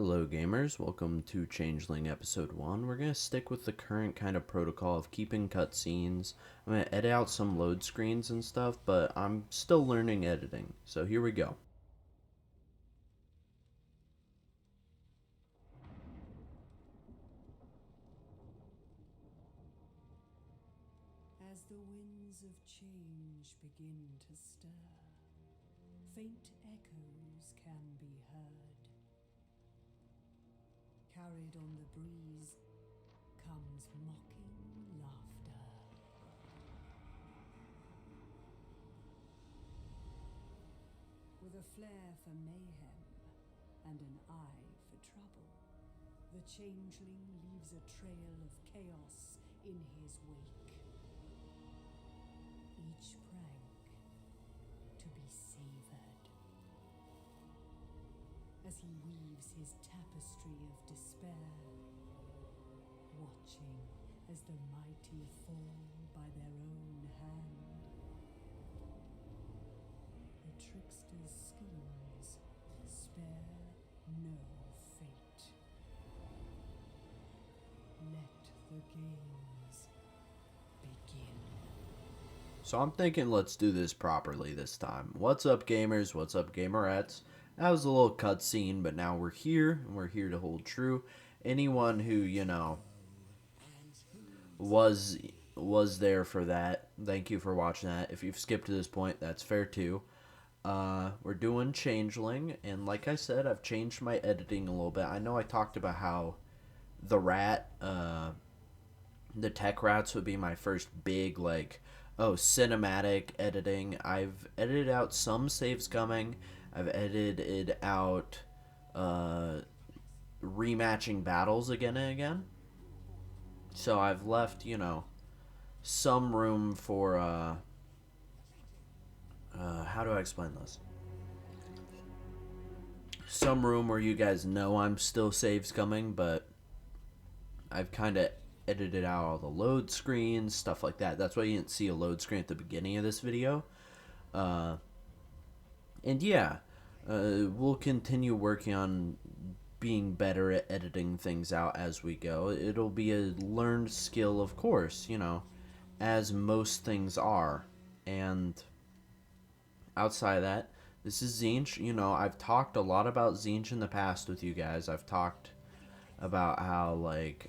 Hello gamers, welcome to Changeling episode 1. We're going to stick with the current kind of protocol of keeping cutscenes. I'm going to edit out some load screens and stuff, but I'm still learning editing. So here we go. As the winds of change begin to stir, faint echoes can be heard. Carried on the breeze comes mocking laughter. With a flair for mayhem and an eye for trouble, the Changeling leaves a trail of chaos in his wake. Each prank to be savored. As he weaves his tapestry of despair, watching as the mighty fall by their own hand. The trickster's schemes spare no fate. Let the games begin. So I'm thinking let's do this properly this time. What's up gamers, what's up gamerettes? That was a little cutscene, but now we're here, and we're here to hold true. Anyone who, was there for that, thank you for watching that. If you've skipped to this point, that's fair too. We're doing Changeling, and like I said, I've changed my editing a little bit. I know I talked about how the tech rats would be my first big, cinematic editing. I've edited out some saves coming. I've edited out rematching battles again and again. So I've left, some room for, how do I explain this? Some room where you guys know I'm still saves coming, but I've kind of edited out all the load screens, stuff like that. That's why you didn't see a load screen at the beginning of this video. And yeah, we'll continue working on being better at editing things out as we go. It'll be a learned skill, of course, as most things are. And outside of that, this is Zinch. I've talked a lot about Zinch in the past with you guys. I've talked about how,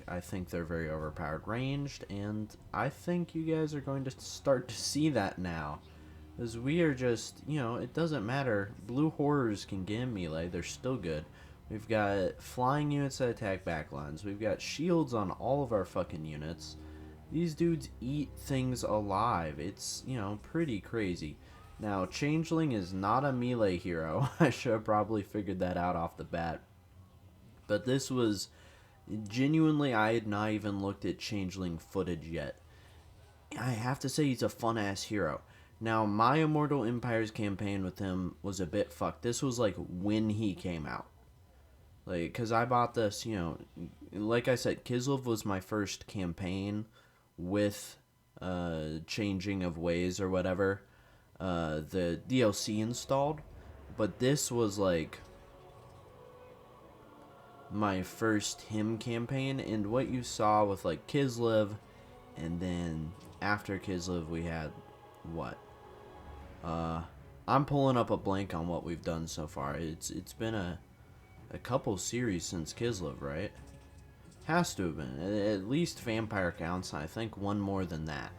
I think they're very overpowered ranged, and I think you guys are going to start to see that now. Because we are just, it doesn't matter. Blue horrors can get in melee, they're still good. We've got flying units that attack backlines. We've got shields on all of our fucking units. These dudes eat things alive. It's, pretty crazy. Now, Changeling is not a melee hero. I should have probably figured that out off the bat. But this was, genuinely, I had not even looked at Changeling footage yet. I have to say he's a fun-ass hero. Now, my Immortal Empires campaign with him was a bit fucked. This was, when he came out. Because I bought this, like I said, Kislev was my first campaign with Changing of Ways or whatever. The DLC installed. But this was, my first him campaign. And what you saw with, Kislev, and then after Kislev we had, what? I'm pulling up a blank on what we've done so far. It's been a couple series since Kislev, right? Has to have been. At least Vampire counts. I think one more than that.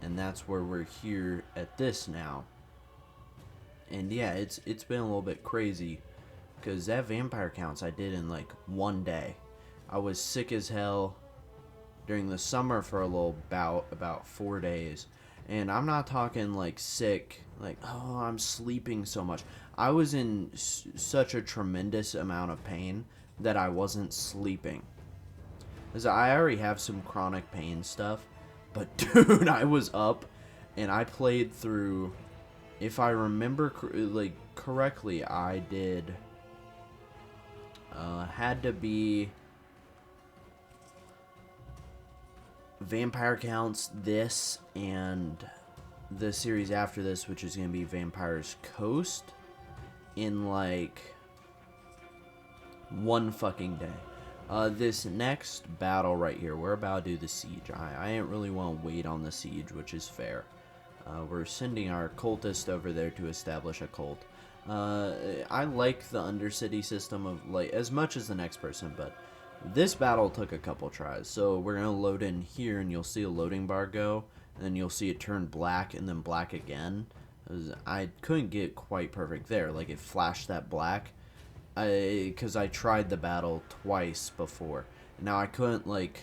And that's where we're here at this now. And yeah, it's been a little bit crazy. Because that Vampire counts I did in one day. I was sick as hell during the summer for a little bout, about 4 days. And I'm not talking sick, oh, I'm sleeping so much. I was in such a tremendous amount of pain that I wasn't sleeping. Because I already have some chronic pain stuff. But dude, I was up and I played through, if I remember correctly, I did, had to be Vampire counts, this, and the series after this, which is going to be Vampire's Coast, in One fucking day. This next battle right here, we're about to do the siege. I didn't really want to wait on the siege, which is fair. We're sending our cultist over there to establish a cult. I like the Undercity system of, like, as much as the next person, but this battle took a couple tries. So we're going to load in here, and you'll see a loading bar go, and then you'll see it turn black, and then black again. I couldn't get quite perfect there. Like, it flashed that black, because I tried the battle twice before. Now, I couldn't, like,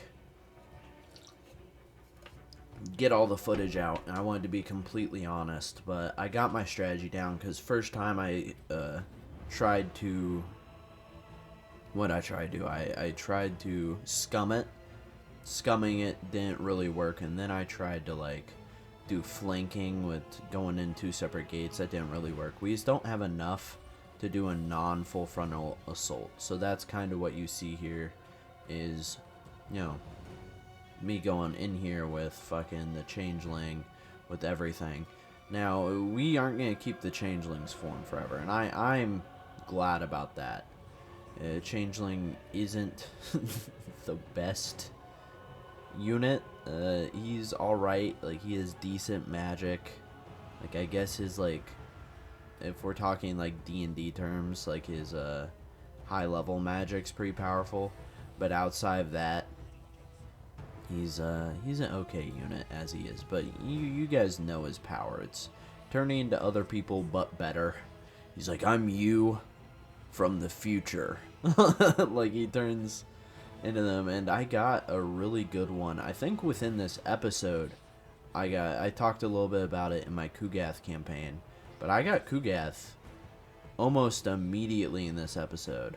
get all the footage out, and I wanted to be completely honest, but I got my strategy down, because first time I tried to... What I tried to do? I tried to scum it. Scumming it didn't really work, and then I tried to, like, do flanking with going in 2 separate gates. That didn't really work. We just don't have enough to do a non-full frontal assault. So that's kind of what you see here is, you know, me going in here with fucking the Changeling, with everything. Now, we aren't going to keep the Changeling's form forever, and I'm glad about that. Changeling isn't the best unit. He's alright, like, he has decent magic. Like, I guess his, like, if we're talking, like, D&D terms, like, his, high-level magic's pretty powerful. But outside of that, he's an okay unit as he is. But you guys know his power. It's turning into other people, but better. He's like, I'm you from the future. Like, he turns into them, and I got a really good one. I think within this episode, I talked a little bit about it in my Kugath campaign, but I got Kugath almost immediately in this episode,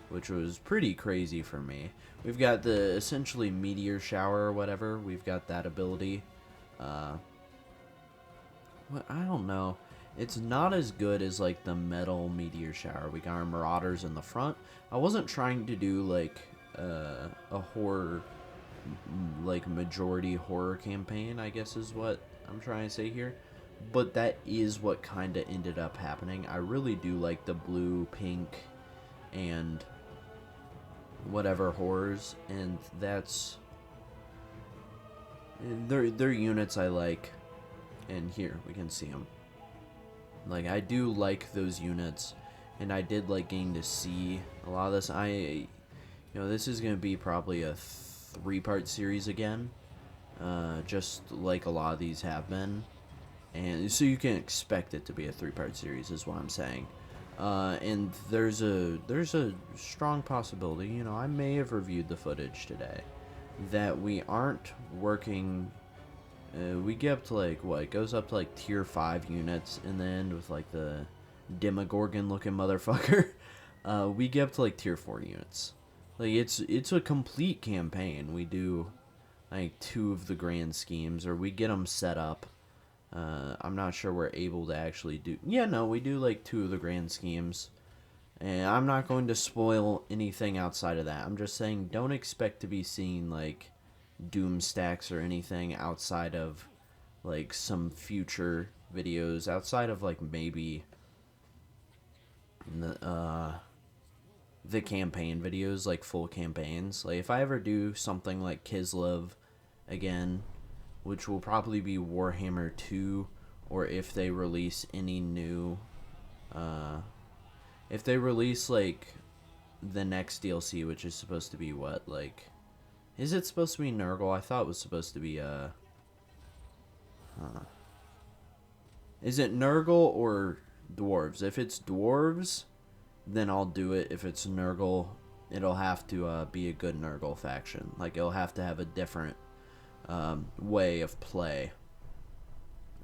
which was pretty crazy for me. We've got the essentially meteor shower or whatever. We've got that ability. I don't know. It's not as good as, like, the metal meteor shower. We got our marauders in the front. I wasn't trying to do, like, a horror, like, majority horror campaign, I guess is what I'm trying to say here. But that is what kind of ended up happening. I really do like the blue, pink, and whatever horrors, and that's... They're units I like, and here, we can see them. Like, I do like those units, and I did like getting to see a lot of this. You know, this is going to be probably a 3-part series again, just like a lot of these have been. And so you can expect it to be a 3-part series, is what I'm saying. And there's a strong possibility, you know, I may have reviewed the footage today, that we aren't working... we get up to, like, what, it goes up to, like, tier 5 units in the end with, like, the Demogorgon looking motherfucker. We get up to, like, tier 4 units. Like, it's a complete campaign. We do, like, 2 of the grand schemes, or we get them set up. I'm not sure we're able to actually do... Yeah, no, we do, like, 2 of the grand schemes. And I'm not going to spoil anything outside of that. I'm just saying, don't expect to be seeing, like, Doom stacks or anything outside of, like, some future videos. Outside of, like, maybe the campaign videos, like, full campaigns. Like, if I ever do something like Kislev again, which will probably be Warhammer 2, or if they release any new, if they release, like, the next DLC, which is supposed to be what, like, is it supposed to be Nurgle? I thought it was supposed to be, is it Nurgle or Dwarves? If it's Dwarves, then I'll do it. If it's Nurgle, it'll have to be a good Nurgle faction. Like, it'll have to have a different way of play,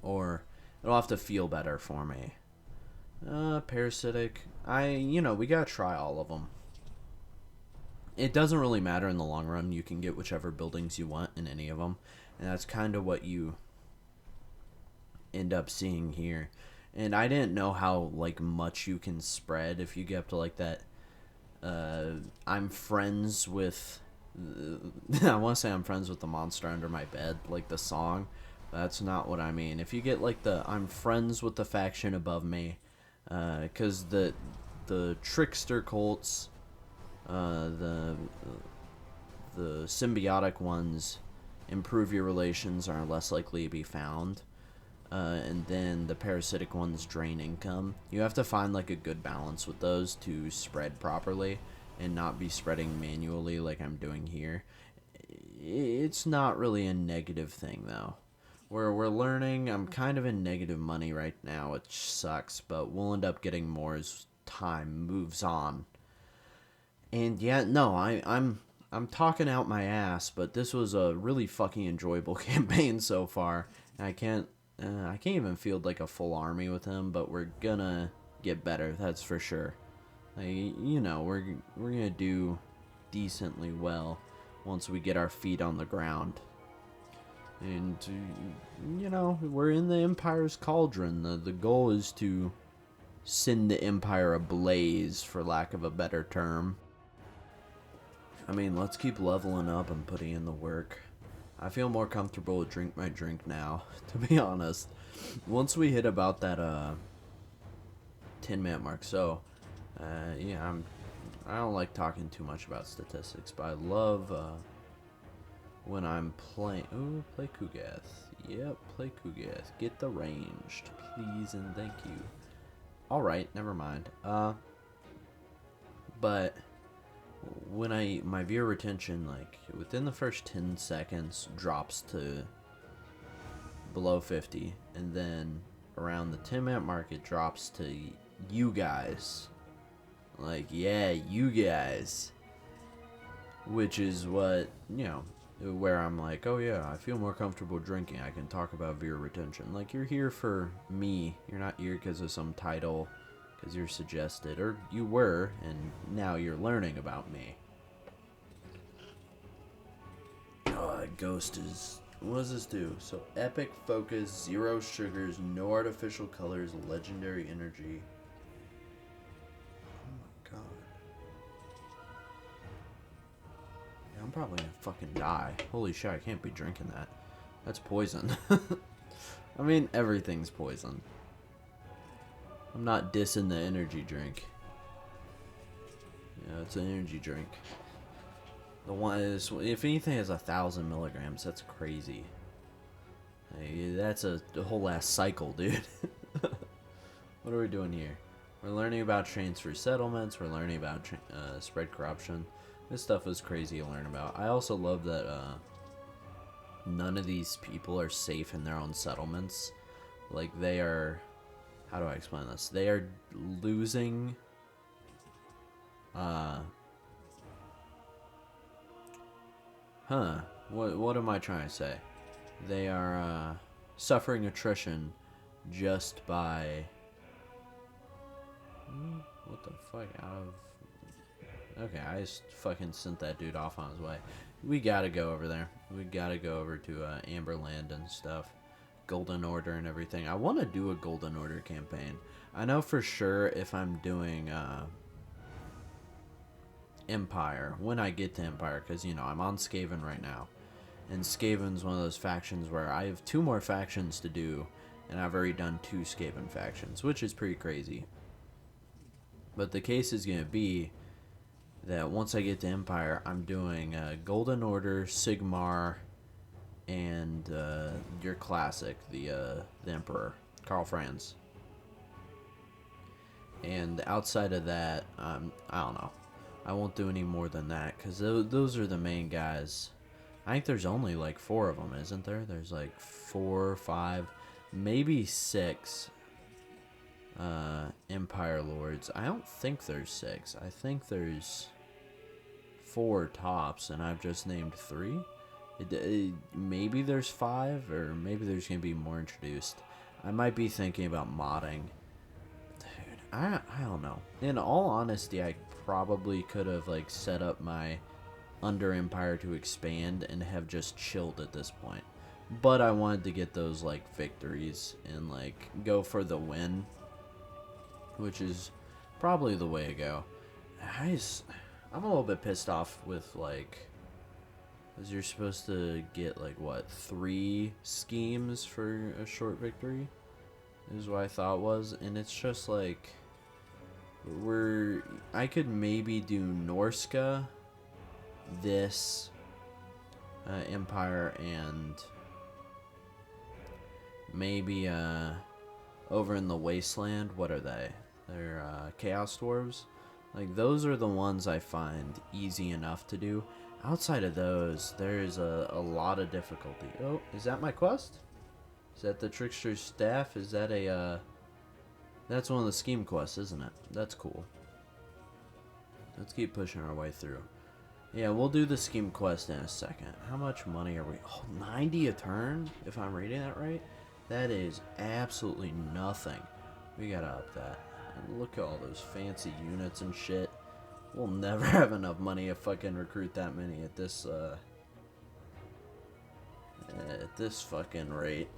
or it'll have to feel better for me. Parasitic, we gotta try all of them. It doesn't really matter in the long run. You can get whichever buildings you want in any of them, and that's kind of what you end up seeing here. And I didn't know how, like, much you can spread if you get up to, like, that I'm friends with I want to say I'm friends with the monster under my bed, like the song. That's not what I mean. If you get, like, the I'm friends with the faction above me, because the trickster cults The symbiotic ones improve your relations, are less likely to be found. And then the parasitic ones drain income. You have to find like a good balance with those to spread properly and not be spreading manually like I'm doing here. It's not really a negative thing though. We're learning. I'm kind of in negative money right now, which sucks, but we'll end up getting more as time moves on. And yeah, no, I'm talking out my ass, but this was a really fucking enjoyable campaign so far. And I can't even field like a full army with him, but we're gonna get better. That's for sure. Like, we're gonna do decently well once we get our feet on the ground. And we're in the Empire's cauldron. The goal is to send the Empire ablaze, for lack of a better term. I mean, let's keep leveling up and putting in the work. I feel more comfortable to drink my drink now, to be honest. Once we hit about that 10-minute mark, so yeah, I don't like talking too much about statistics, but I love when I'm playing. Ooh, play Kugath. Yep, play Kugath. Get the ranged, please and thank you. All right, never mind. But when my viewer retention, like within the first 10 seconds drops to below 50, and then around the 10-minute mark it drops to you guys, like, yeah, you guys, which is what, where I'm like, oh yeah, I feel more comfortable drinking, I can talk about viewer retention. Like, you're here for me, you're not here because of some title, because you're suggested, or you were, and now you're learning about me. Ghost is... What does this do? So, epic focus, 0 sugars, no artificial colors, legendary energy. Oh my god. Yeah, I'm probably gonna fucking die. Holy shit, I can't be drinking that. That's poison. I mean, everything's poison. I'm not dissing the energy drink. Yeah, it's an energy drink. The one is, if anything, is 1,000 milligrams. That's crazy. Hey, that's a whole ass cycle, dude. What are we doing here? We're learning about transfer settlements. We're learning about spread corruption. This stuff is crazy to learn about. I also love that none of these people are safe in their own settlements. Like, they are... How do I explain this? They are losing... What am I trying to say? They are suffering attrition just by... What the fuck? Out of... Okay, I just fucking sent that dude off on his way. We gotta go over there. We gotta go over to Amberland and stuff. Golden Order and everything. I want to do a Golden Order campaign. I know for sure if I'm doing... Empire, when I get to Empire, because I'm on Skaven right now, and Skaven's one of those factions where I have 2 more factions to do, and I've already done 2 Skaven factions, which is pretty crazy. But the case is going to be that once I get to Empire, I'm doing Golden Order, Sigmar, and your classic, the Emperor, Karl Franz. And outside of that, I don't know. I won't do any more than that, because those are the main guys. I think there's only like 4 of them, isn't there? There's like 4, 5, maybe 6 Empire Lords. I don't think there's 6. I think there's 4 tops, and I've just named 3. Maybe there's 5, or maybe there's going to be more introduced. I might be thinking about modding. Dude, I don't know. In all honesty, I probably could have like set up my Under Empire to expand and have just chilled at this point, but I wanted to get those like victories and like go for the win, which is probably the way to go. I'm a little bit pissed off with like, because you're supposed to get like what, 3 schemes for a short victory is what I thought was, and it's just like, We're I could maybe do Norska, this empire, and maybe over in the wasteland. What are they? They're chaos dwarves. Like, those are the ones I find easy enough to do. Outside of those, there's a lot of difficulty. Oh, is that my quest? Is that the trickster's staff? Is that a that's one of the scheme quests, isn't it? That's cool. Let's keep pushing our way through. Yeah, we'll do the scheme quest in a second. How much money are we? Oh, 90 a turn, if I'm reading that right. That is absolutely nothing. We gotta up that. And look at all those fancy units and shit. We'll never have enough money to fucking recruit that many at this fucking rate.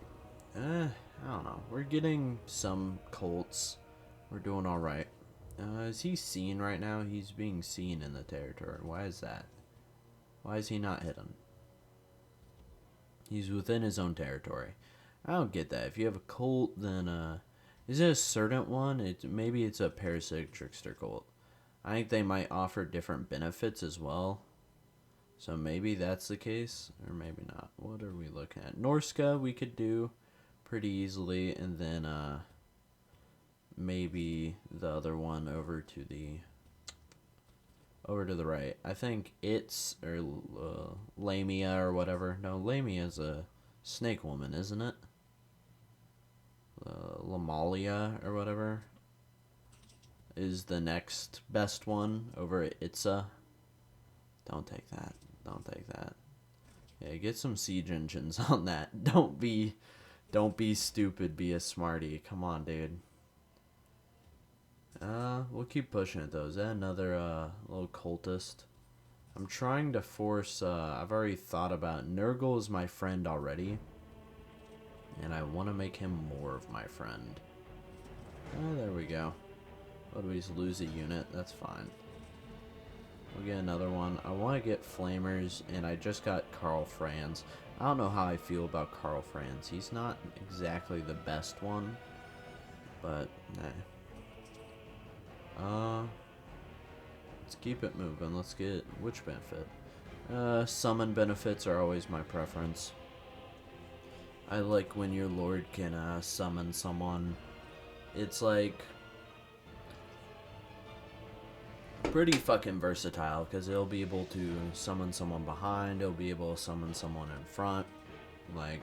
I don't know. We're getting some Colts. We're doing alright. Is he seen right now? He's being seen in the territory. Why is that? Why is he not hidden? He's within his own territory. I don't get that. If you have a Colt, then, is it a certain one? Maybe it's a parasitic trickster Colt. I think they might offer different benefits as well. So maybe that's the case, or maybe not. What are we looking at? Norska we could do pretty easily, and then maybe the other one over to the right. I think it's or Lamia or whatever. No, Lamia is a snake woman, isn't it? Lamalia or whatever is the next best one over at Itza. Don't take that. Don't take that. Yeah, get some siege engines on that. Don't be stupid. Be a smarty. Come on, dude. We'll keep pushing it though. Is that another little cultist? I'm trying to force. I've already thought about Nurgle is my friend already, and I want to make him more of my friend. There we go. What do we just lose a unit? That's fine. We'll get another one. I want to get Flamers, and I just got Karl Franz. I don't know how I feel about Karl Franz. He's not exactly the best one, but let's keep it moving. Let's get which benefit? Summon benefits are always my preference. I like when your lord can summon someone. It's like pretty fucking versatile because it'll be able to summon someone behind, it'll be able to summon someone in front. Like,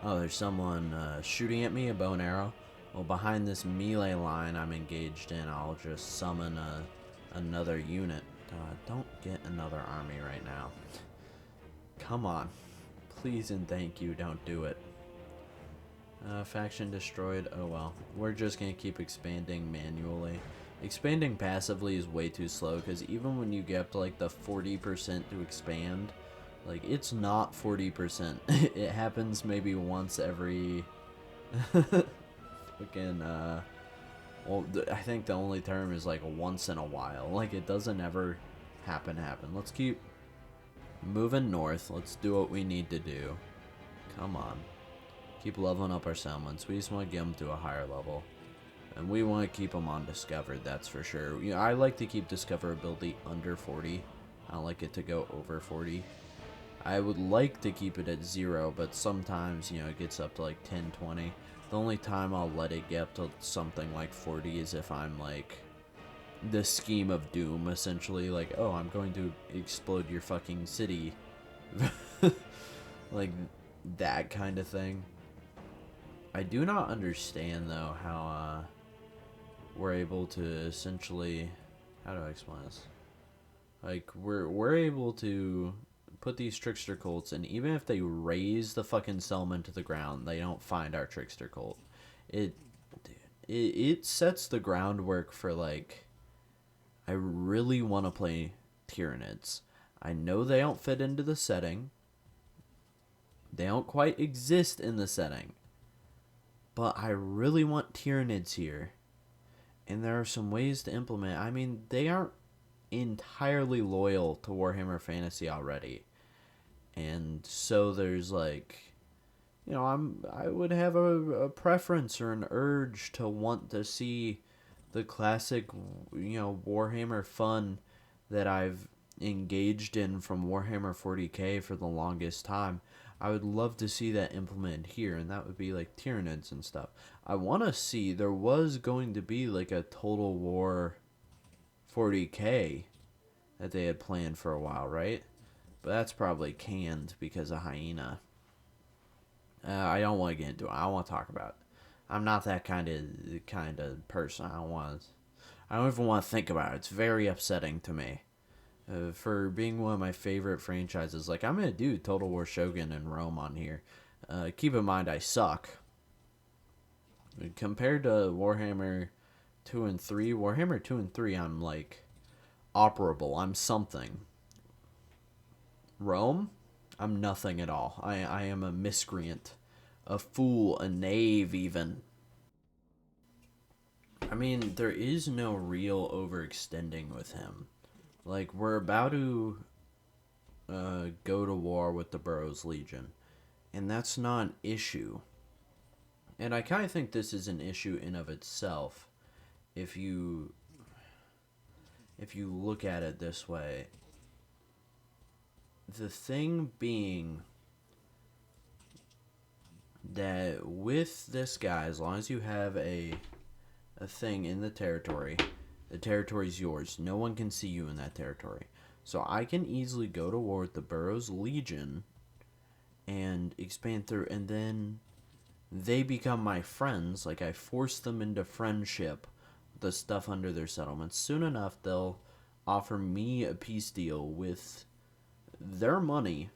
oh, there's someone shooting at me, a bow and arrow. Well, behind this melee line I'm engaged in, I'll just summon another unit. Don't get another army right now. Come on. Please and thank you, don't do it. Faction destroyed. Oh well. We're just gonna keep expanding manually. Expanding passively is way too slow, because even when you get up to like the 40% to expand, like, it's not 40%. It happens maybe once every fucking well, I think the only term is like once in a while. Like, it doesn't ever happen. Let's keep moving north. Let's do what we need to do. Come on. Keep leveling up our settlements. We just want to get them to a higher level. And we want to keep them on Discovered, that's for sure. You know, I like to keep Discoverability under 40. I don't like it to go over 40. I would like to keep it at 0, but sometimes, you know, it gets up to like 10, 20. The only time I'll let it get up to something like 40 is if I'm like the scheme of doom, essentially. Like, oh, I'm going to explode your fucking city. Like, that kind of thing. I do not understand, though, how we're able to essentially, how do I explain this? Like, we're able to put these trickster cults, and even if they raise the fucking settlement to the ground, they don't find our trickster cult. It sets the groundwork for, like, I really want to play Tyranids. I know they don't fit into the setting. They don't quite exist in the setting. But I really want Tyranids here. And there are some ways to implement. I mean, they aren't entirely loyal to Warhammer Fantasy already. And so there's like, you know, I would have a preference or an urge to want to see the classic, Warhammer fun that I've engaged in from Warhammer 40k for the longest time. I would love to see that implemented here, and that would be like Tyranids and stuff. I want to see, there was going to be like a Total War 40k that they had planned for a while, right? But that's probably canned because of Hyena. I don't want to get into it. I don't want to talk about it. I'm not that kind of person. I don't even want to think about it. It's very upsetting to me. For being one of my favorite franchises, like I'm gonna do Total War Shogun and Rome on here. Keep in mind I suck compared to Warhammer 2 and 3. Warhammer 2 and 3, I'm like operable. I'm something. Rome, I'm nothing at all. I am a miscreant, a fool, a knave, even. I mean, there is no real overextending with him. Like, we're about to go to war with the Burrows Legion, and that's not an issue. And I kind of think this is an issue in of itself, if you look at it this way. The thing being that with this guy, as long as you have a thing in the territory's yours. No one can see you in that territory. So I can easily go to war with the Burrows Legion and expand through, and then they become my friends. Like, I force them into friendship with the stuff under their settlements. Soon enough, they'll offer me a peace deal with their money.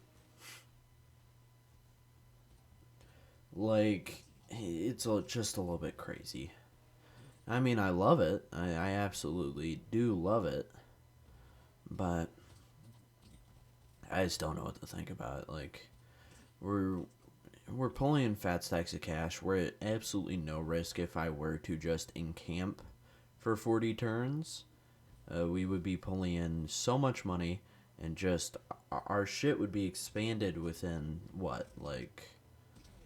Like, it's just a little bit crazy. I mean, I love it. I absolutely do love it. But I just don't know what to think about it. Like, we're pulling in fat stacks of cash. We're at absolutely no risk if I were to just encamp for 40 turns. We would be pulling in so much money, and just our shit would be expanded within what, like,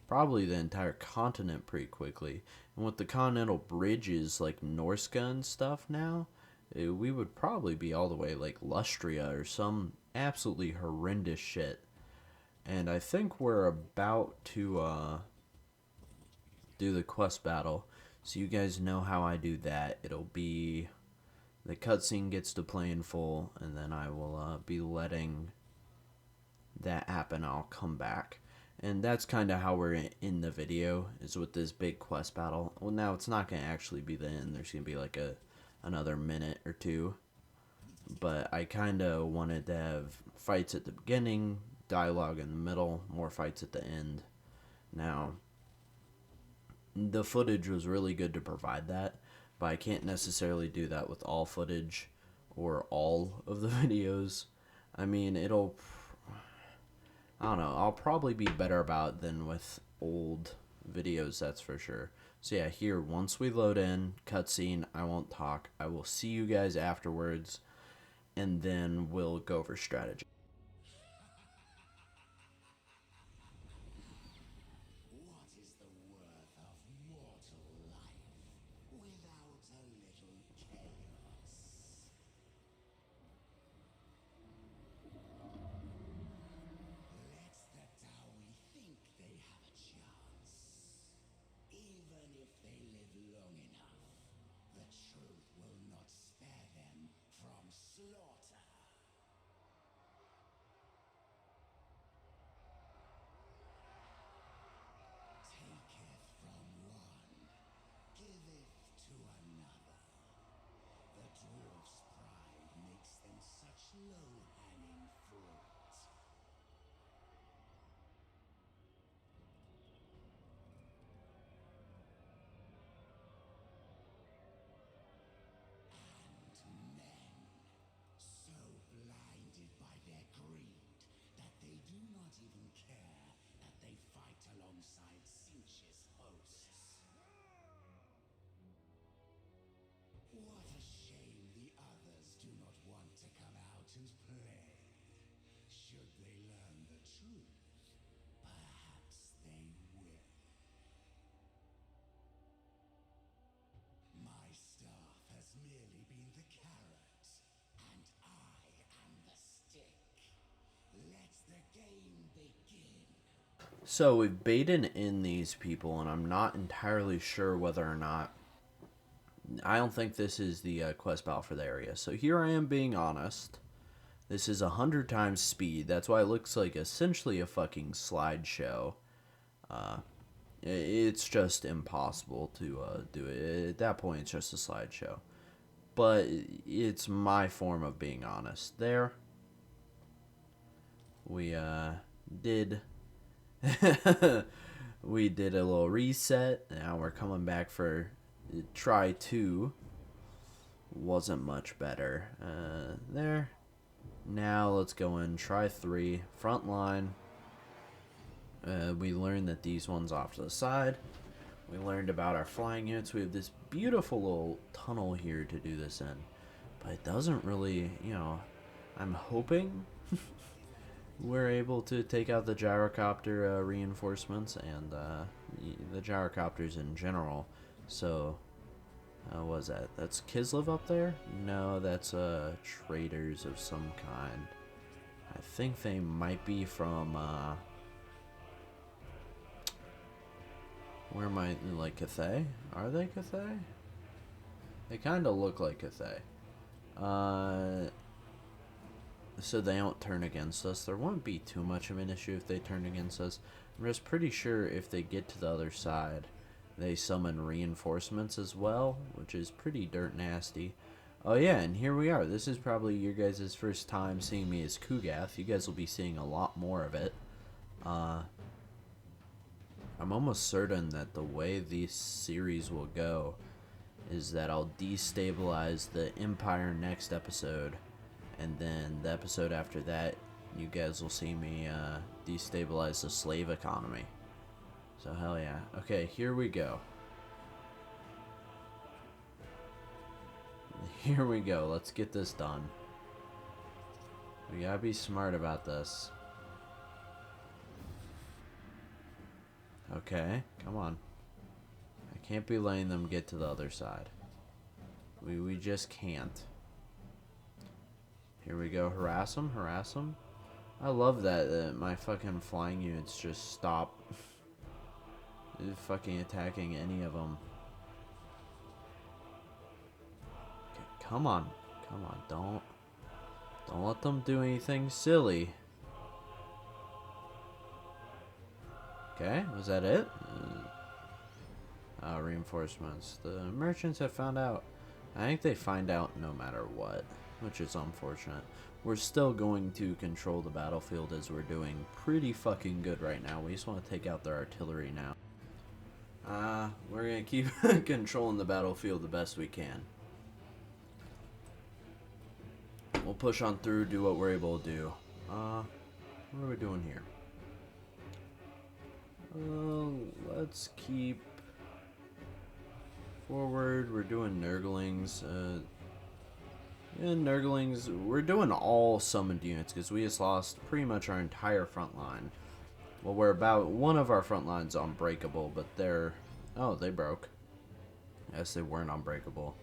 probably the entire continent pretty quickly. And with the continental bridges like Norska and stuff now, we would probably be all the way like Lustria or some absolutely horrendous shit. And I think we're about to do the quest battle, so you guys know how I do that. It'll be the cutscene gets to play in full, and then I will be letting that happen. I'll come back. And that's kind of how we're in the video, is with this big quest battle. Well, now it's not going to actually be the end. There's going to be like another minute or two. But I kind of wanted to have fights at the beginning, dialogue in the middle, more fights at the end. Now, the footage was really good to provide that, but I can't necessarily do that with all footage or all of the videos. I mean, I don't know. I'll probably be better about it than with old videos, that's for sure. So yeah, here, once we load in, cutscene, I won't talk. I will see you guys afterwards, and then we'll go over strategy. What is the worth of mortal life without a little chaos? Let the Taui think they have a chance. Even if they live long enough, the truth will not spare them from slaughter. So we've baited in these people, and I'm not entirely sure whether or not. I don't think this is the quest battle for the area. So here I am being honest. This is 100 times speed. That's why it looks like essentially a fucking slideshow. It's just impossible to do it. At that point, it's just a slideshow. But it's my form of being honest. There, we did we did a little reset. Now we're coming back for try 2. Wasn't much better. There. Now let's go in try 3. Front line. We learned that these ones off to the side. We learned about our flying units. We have this beautiful little tunnel here to do this in. But it doesn't really, I'm hoping we're able to take out the gyrocopter reinforcements and the gyrocopters in general. So, what was that? That's Kislev up there? No, that's traders of some kind. I think they might be from, where am I, like Cathay? Are they Cathay? They kind of look like Cathay. So they don't turn against us. There won't be too much of an issue if they turn against us. I'm just pretty sure if they get to the other side, they summon reinforcements as well, which is pretty dirt nasty. Oh yeah, and here we are. This is probably your guys' first time seeing me as Kugath. You guys will be seeing a lot more of it. I'm almost certain that the way this series will go is that I'll destabilize the Empire next episode, and then the episode after that, you guys will see me destabilize the slave economy. So hell yeah. Okay, here we go. Here we go. Let's get this done. We gotta be smart about this. Okay, come on. I can't be letting them get to the other side. We just can't. Here we go. Harass them, harass them. I love that my fucking flying units just stop fucking attacking any of them. Okay, come on. Come on. Don't let them do anything silly. Okay, was that it? Reinforcements. The merchants have found out. I think they find out no matter what, which is unfortunate. We're still going to control the battlefield as we're doing pretty fucking good right now. We just want to take out their artillery now. We're gonna keep controlling the battlefield the best we can. We'll push on through, do what we're able to do. What are we doing here? Let's keep forward. We're doing Nurglings. Nurglings, we're doing all summoned units because we just lost pretty much our entire front line. Well, we're about one of our front lines unbreakable, but they're... Oh, they broke. Yes, they weren't unbreakable.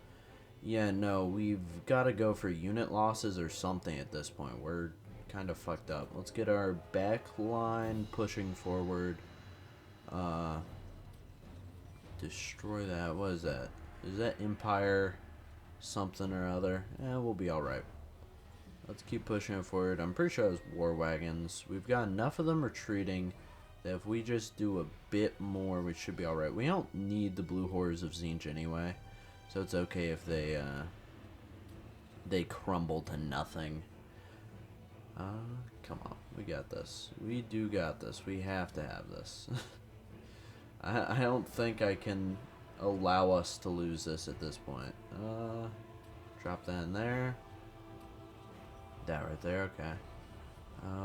Yeah, no, we've got to go for unit losses or something at this point. We're kind of fucked up. Let's get our back line pushing forward. Destroy that. What is that? Is that Empire something or other? We'll be alright. Let's keep pushing it forward. I'm pretty sure it was war wagons. We've got enough of them retreating that if we just do a bit more, we should be alright. We don't need the blue horrors of Zinj anyway, so it's okay if they crumble to nothing. Come on. We got this. We do got this. We have to have this. I don't think I can allow us to lose this at this point. Drop that in there. That right there, okay.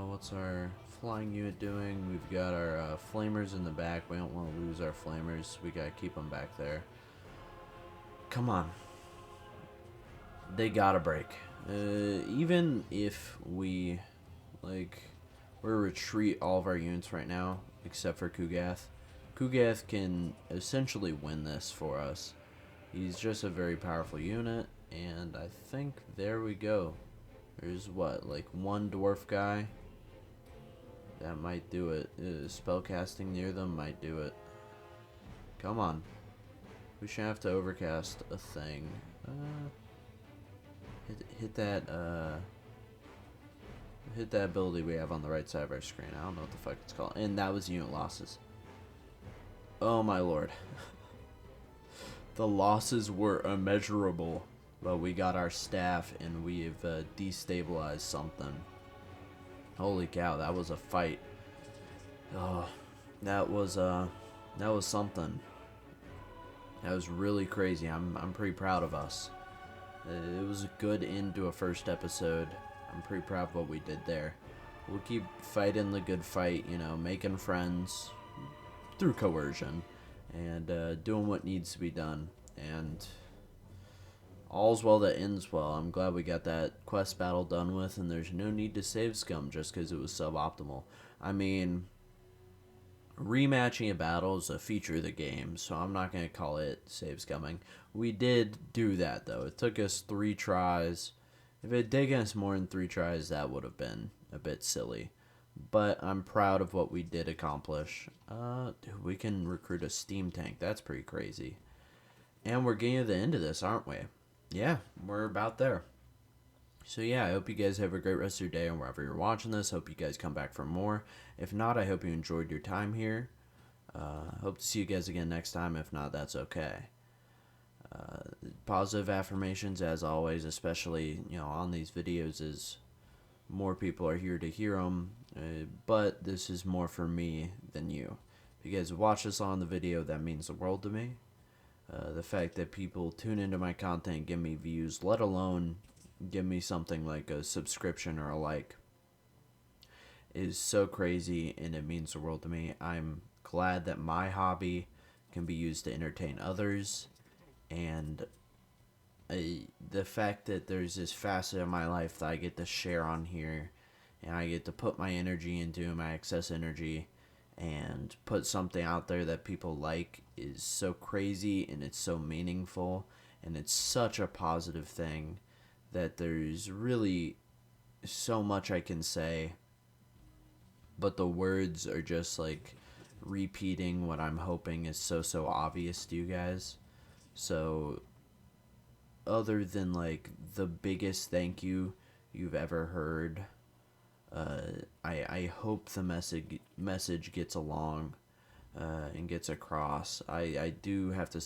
What's our flying unit doing? We've got our flamers in the back. We don't want to lose our flamers. We gotta keep them back there. Come on. They gotta break. Even if we, we're retreat all of our units right now, except for Kugath. Kugath can essentially win this for us. He's just a very powerful unit, and I think there we go. There's what, like one dwarf guy That might do it. Spellcasting near them might do it. Come on. We should have to overcast a thing. Hit that ability we have on the right side of our screen. I don't know what the fuck it's called. And that was unit losses. Oh my lord. The losses were immeasurable. But we got our staff and we've destabilized something. Holy cow, that was a fight. Oh, that was something. That was really crazy. I'm pretty proud of us. It was a good end to a first episode. I'm pretty proud of what we did there. We'll keep fighting the good fight, you know, making friends through coercion and doing what needs to be done. And all's well that ends well. I'm glad we got that quest battle done with, and there's no need to save scum just because it was suboptimal. I mean, rematching a battle is a feature of the game, so I'm not going to call it save scumming. We did do that, though. It took us 3 tries. If it had taken us more than 3 tries, that would have been a bit silly. But I'm proud of what we did accomplish. Dude, we can recruit a steam tank. That's pretty crazy. And we're getting to the end of this, aren't we? Yeah, we're about there. So yeah, I hope you guys have a great rest of your day and wherever you're watching this. Hope you guys come back for more. If not, I hope you enjoyed your time here. Hope to see you guys again next time. If not, that's okay. Positive affirmations as always, especially, you know, on these videos, is more people are here to hear them. But this is more for me than you. If you guys watch this on the video, that means the world to me. The fact that people tune into my content, give me views, let alone give me something like a subscription or a like, is so crazy, and it means the world to me. I'm glad that my hobby can be used to entertain others, and the fact that there's this facet of my life that I get to share on here, and I get to put my energy into, my excess energy, and put something out there that people like, is so crazy, and it's so meaningful, and it's such a positive thing that there's really so much I can say, but the words are just like repeating what I'm hoping is so obvious to you guys. So other than like the biggest thank you you've ever heard, I hope the message gets along and gets across. I do have to say